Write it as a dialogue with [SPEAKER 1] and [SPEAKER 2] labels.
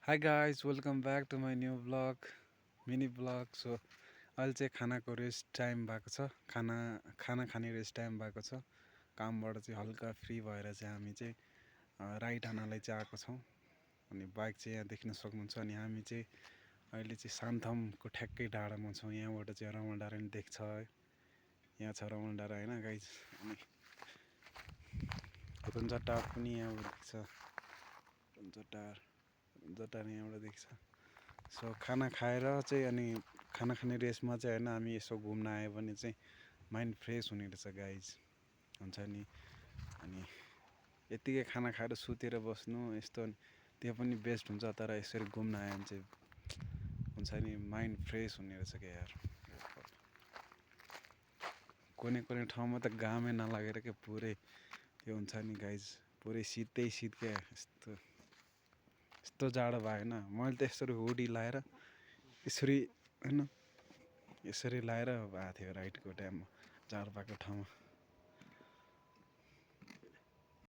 [SPEAKER 1] Hi guys, welcome back to my new vlog, mini vlog. So अहिले चाहिँ खानाको rest time भएको छ, खाना खाने रेस्ट टाइम भएको छ। कामबाट चाहिँ हल्का फ्री भएर चाहिँ हामी चाहिँ राइड हान्नलाई चाहिँ आएको छौँ। अनि बाइक चाहिँ यहाँ देख्न सक्नुहुन्छ। अनि हामी चाहिँ अहिले चाहिँ सान्थमको ठ्याक्कै डाँडामा छौँ। यहाँबाट चाहिँ रमण डाँडा पनि देख्छ है। यहाँ छ रमण डाँडा होइन गाइज। अनि रुन्चटार पनि यहाँबाट देख्छ। रुन्चटार यहाँबाट देख्छ। सो खाना खाएर चाहिँ अनि खाना खाने रेसमा चाहिँ होइन हामी यसो घुम्न आयो भने चाहिँ माइन्ड फ्रेस हुने रहेछ गाइज हुन्छ नि। अनि यत्तिकै खाना खाएर सुतेर बस्नु यस्तो त्यो पनि बेस्ट हुन्छ, तर यसरी घुम्न आयो भने चाहिँ हुन्छ नि माइन्ड फ्रेस हुने रहेछ क्या यार। कुनै ठाउँमा त घामै नलागेर क्या पुरै त्यो हुन्छ नि गाइज, पुरै शीत क्या। यस्तो जाडो भएन। मैले त यसरी हुडी लाएर यसरी होइन यसरी लाएर भएको थियो राइडको टाइममा जाडो भएको ठाउँमा।